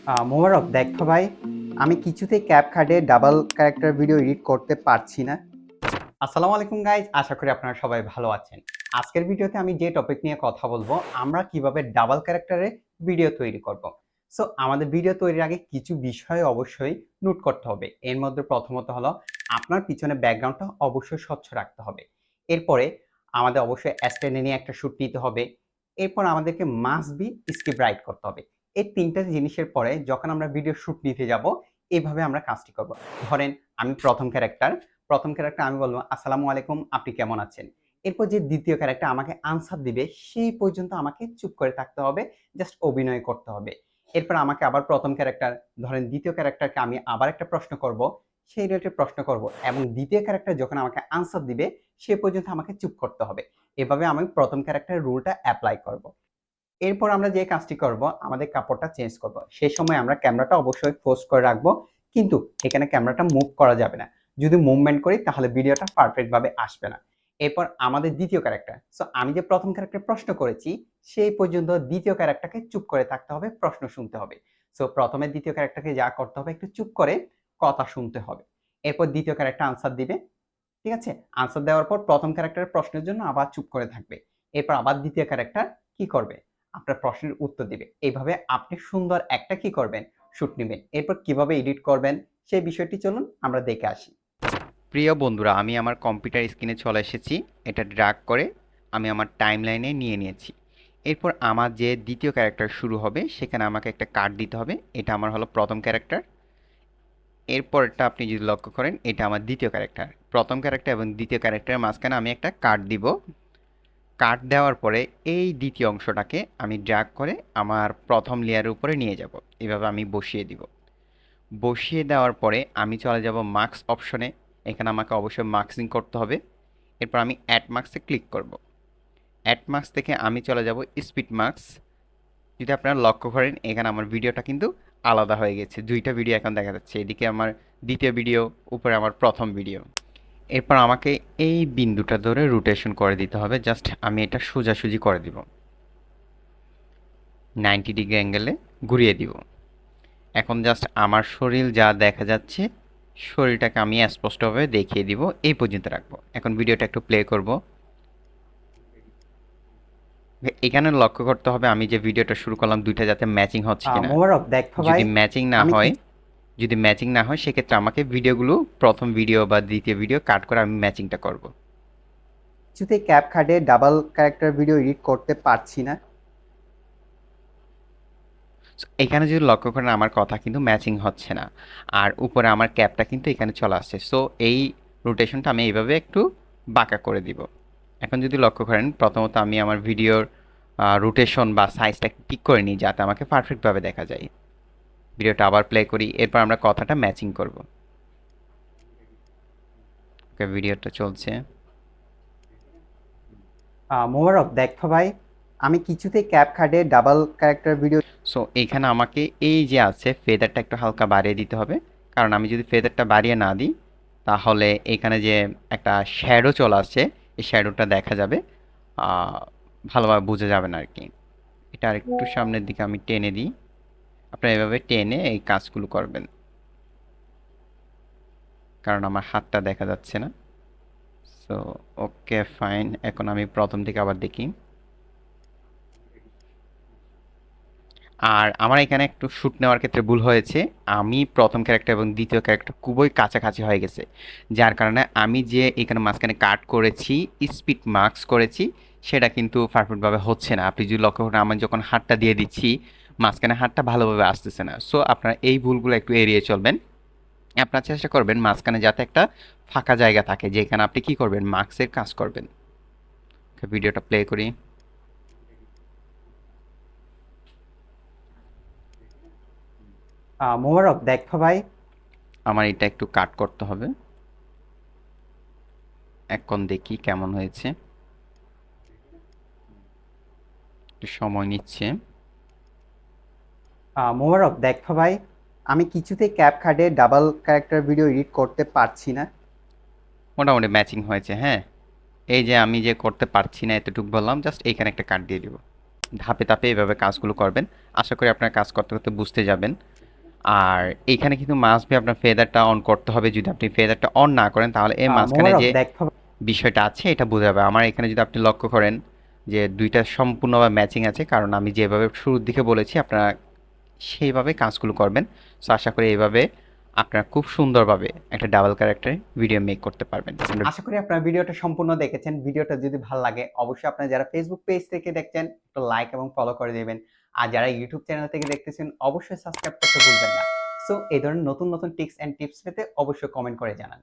মোবারক দেখো ভাই, আমি কিছুতেই ক্যাপকাটে ডাবল ক্যারেক্টার ভিডিও এডিট করতে পারছি না। আসসালামু আলাইকুম গাইজ, আশা করি আপনারা সবাই ভালো আছেন। আজকের ভিডিওতে আমি যে টপিক নিয়ে কথা বলবো, আমরা কিভাবে ডাবল ক্যারেক্টারে ভিডিও তৈরি করব। সো আমাদের ভিডিও তৈরির আগে কিছু বিষয় অবশ্যই নোট করতে হবে। এর মধ্যে প্রথমত হলো আপনার পিছনে ব্যাকগ্রাউন্ডটা অবশ্যই স্বচ্ছ রাখতে হবে। এরপরে আমাদের অবশ্যই স্ট্যান্ডে নিয়ে একটা শ্যুট নিতে হবে। এরপর আমাদেরকে মাস্ট বি স্ক্রিপ্ট রাইট করতে হবে। এই তিনটা জিনিসের পরে যখন আমরা ভিডিও শ্যুট নিতে যাব, এইভাবে আমরা কাজটি করব। ধরেন আমি প্রথম ক্যারেক্টার আমি বলবো আসসালামু আলাইকুম, আপনি কেমন আছেন। এরপর যে দ্বিতীয় ক্যারেক্টার আমাকে আনসার দিবে সেই পর্যন্ত আমাকে চুপ করে থাকতে হবে, জাস্ট অভিনয় করতে হবে। এরপর আমাকে আবার প্রথম ক্যারেক্টার, ধরেন দ্বিতীয় ক্যারেক্টারকে আমি আবার একটা প্রশ্ন করব, সেই রিলেটেড প্রশ্ন করব, এবং দ্বিতীয় ক্যারেক্টার যখন আমাকে আনসার দিবে সে পর্যন্ত আমাকে চুপ করতে হবে। এভাবে আমি প্রথম ক্যারেক্টারের রুলটা অ্যাপ্লাই করব। এরপর আমরা যে কাজটি করব, আমাদের কাপড়টা চেঞ্জ করব। সেই সময় আমরা ক্যামেরাটা অবশ্যই ফোকাস করে রাখবো, কিন্তু এখানে ক্যামেরাটা মুভ করা যাবে না। যদি মুভমেন্ট করি তাহলে ভিডিওটা পারফেক্ট ভাবে আসবে না। এরপর আমাদের দ্বিতীয় ক্যারেক্টার, সো আমি যে প্রথম ক্যারেক্টার প্রশ্ন করেছি সেই পর্যন্ত দ্বিতীয় ক্যারেক্টারকে চুপ করে থাকতে হবে, প্রশ্ন শুনতে হবে। সো প্রথমে দ্বিতীয় ক্যারেক্টারকে যা করতে হবে, একটু চুপ করে কথা শুনতে হবে। এরপর দ্বিতীয় ক্যারেক্টার আনসার দিবে, ঠিক আছে। আনসার দেওয়ার পর প্রথম ক্যারেক্টারের প্রশ্নের জন্য আবার চুপ করে থাকবে। এরপর আবার দ্বিতীয় ক্যারেক্টার কি করবে, আপনার প্রশ্নের উত্তর দিবে। এইভাবে আপনি সুন্দর একটা কি করবেন, শুট নেবেন। এরপর কিভাবে এডিট করবেন সেই বিষয়টি চলুন আমরা দেখে আসি। প্রিয় বন্ধুরা, আমি আমার কম্পিউটার স্ক্রিনে চলে এসেছি। এটা ড্র্যাগ করে আমি আমার টাইমলাইনে নিয়ে নিয়েছি। এরপর আমার যে দ্বিতীয় ক্যারেক্টার শুরু হবে সেখানে আমাকে একটা কার্ড দিতে হবে। এটা আমার হলো প্রথম ক্যারেক্টার। এরপরটা আপনি যদি লক্ষ্য করেন, এটা আমার দ্বিতীয় ক্যারেক্টার। প্রথম ক্যারেক্টার এবং দ্বিতীয় ক্যারেক্টারের মাঝখানে আমি একটা কার্ড দিব। কার্ড দেওয়ার পরে এই দ্বিতীয় অংশটাকে আমি ড্র্যাগ করে আমার প্রথম লেয়ারের উপরে নিয়ে যাব। এভাবে আমি বসিয়ে দিব। বসিয়ে দেওয়ার পরে আমি চলে যাব মার্কস অপশনে। এখানে আমাকে অবশ্যই মার্কসিং করতে হবে। এরপর আমি অ্যাড মার্কসে ক্লিক করব। অ্যাড মার্কস থেকে আমি চলে যাব স্পিড মার্কস। যদি আপনারা লক্ষ্য করেন, এখানে আমার ভিডিওটা কিন্তু আলাদা হয়ে গেছে। দুইটা ভিডিও এখন দেখা যাচ্ছে, এদিকে আমার দ্বিতীয় ভিডিও, উপরে আমার প্রথম ভিডিও। এরপর আমাকে এই বিন্দুটা ধরে রোটেশন করে দিতে হবে। জাস্ট আমি এটা সোজাসুজি করে দিব, 90 ডিগ্রি অ্যাঙ্গেলে ঘুরিয়ে দিব। এখন জাস্ট আমার শরীর যা দেখা যাচ্ছে, শরীরটাকে আমি স্পষ্টভাবে দেখিয়ে দিব। এই পর্যন্ত রাখবো। এখন ভিডিওটা একটু প্লে করব। এখানে লক্ষ্য করতে হবে আমি যে ভিডিওটা শুরু করলাম দুইটা যাতে ম্যাচিং হচ্ছে কিনা। মোবারক দেখো ভাই, যদি ম্যাচিং না আমি হয়, যদি ম্যাচিং না হয় সেক্ষেত্রে আমাকে ভিডিওগুলো প্রথম ভিডিও বা দ্বিতীয় ভিডিও কাট করে আমি ম্যাচিংটা করব। কিছুতেই ক্যাপকাটে ডাবল ক্যারেক্টার ভিডিও এডিট করতে পারছি না। So, এখানে যদি লক্ষ্য করেন আমার কথা কিন্তু ম্যাচিং হচ্ছে না, আর উপরে আমার ক্যাপটা কিন্তু এখানে চলে আসছে। সো এই রোটেশনটা আমি এইভাবে একটু বাঁকা করে দিব। এখন যদি লক্ষ্য করেন, প্রথমত আমি আমার ভিডিওর রোটেশন বা সাইজটা ঠিক করে নিই যাতে আমাকে পারফেক্টভাবে দেখা যায়। ভিডিওটা আবার প্লে করি, এরপর আমরা কথাটা ম্যাচিং করব। ওকে, ভিডিওটা চলছে। মোবারক দেখো ভাই, আমি কিছুতেই ক্যাপকাটে ডাবল ক্যারেক্টার ভিডিও। সো এইখানে আমাকে এই যে আছে ফেদারটা একটু হালকা বাড়িয়ে দিতে হবে, কারণ আমি যদি ফেদারটা বাড়িয়ে না দিই তাহলে এখানে যে একটা শ্যাডো চলে আসছে, এই শ্যাডোটা দেখা যাবে, আহ, ভালোভাবে বোঝা যাবে না আর কি। এটা আর একটু সামনের দিকে আমি টেনে দিই। আপনারা এভাবে টেনে এই কাজগুলো করবেন, কারণ আমার হাতটা দেখা যাচ্ছে না। So okay, fine. এখন আমি প্রথম থেকে আবার দেখি। আর আমার এখানে একটু শ্যুট নেওয়ার ক্ষেত্রে ভুল হয়েছে। আমি প্রথম ক্যারেক্টার এবং দ্বিতীয় ক্যারেক্টার খুবই কাছাকাছি হয়ে গেছে, যার কারণে আমি যে এখানে মাঝখানে কাট করেছি, স্পিড মার্কস করেছি, সেটা কিন্তু পারফেক্টভাবে হচ্ছে না। আপনি যদি লক্ষ্য করেন, আমি যখন হাতটা দিয়ে দিচ্ছি মাঝখানে হাতটা ভালোভাবে আসতেছে না। সো আপনারা এই ভুলগুলো একটু এড়িয়ে চলবেন। আপনারা চেষ্টা করবেন মাঝখানে যাতে একটা ফাঁকা জায়গা থাকে, যেখানে আপনি কি করবেন, মার্কসের কাজ করবেন। ভিডিওটা প্লে করি। মোবারক দেখো ভাই, আমার এটা একটু কাট করতে হবে। এখন দেখি কেমন হয়েছে। একটু সময় নিচ্ছে। মোবারক দেখো ভাই, আমি কিছুতেই ক্যাপকাটে ডাবল ক্যারেক্টার ভিডিও এডিট করতে পারছি না। মোটামুটি ম্যাচিং হয়েছে, হ্যাঁ। এই যে আমি যে করতে পারছি না এতটুকু বললাম, জাস্ট এইখানে একটা কাট দিয়ে দিব। ধাপে ধাপে এইভাবে কাজগুলো করবেন। আশা করি আপনার কাজ করতে করতে বুঝতে যাবেন। আর এইখানে কিন্তু মাস্ট বি আপনার ফেদারটা অন করতে হবে। যদি আপনি ফেদারটা অন না করেন তাহলে এই মাঝখানে মোবারক যে দেখতে হবে। বিষয়টা আছে এটা বোঝা যাবে। আমার এখানে যদি আপনি লক্ষ্য করেন যে ২ টা সম্পূর্ণভাবে ম্যাচিং আছে। কারণ আমি যেভাবে শুরুর দিকে বলেছি আপনারা সেইভাবে কাজগুলো করবেন। সো আশা করি এভাবে আপনারা খুব সুন্দরভাবে একটা ডাবল ক্যারেক্টারে ভিডিও মেক করতে পারবেন। আশা করি আপনারা ভিডিওটা সম্পূর্ণ দেখেছেন। ভিডিওটা যদি ভালো লাগে অবশ্যই আপনারা যারা ফেসবুক পেজ থেকে দেখছেন একটু লাইক এবং ফলো করে দিবেন। আর যারা ইউটিউব চ্যানেল থেকে দেখতেছেন অবশ্যই সাবস্ক্রাইব করতে ভুলবেন না। সো এই ধরনের নতুন নতুন টিপস পেতে অবশ্যই কমেন্ট করে জানান।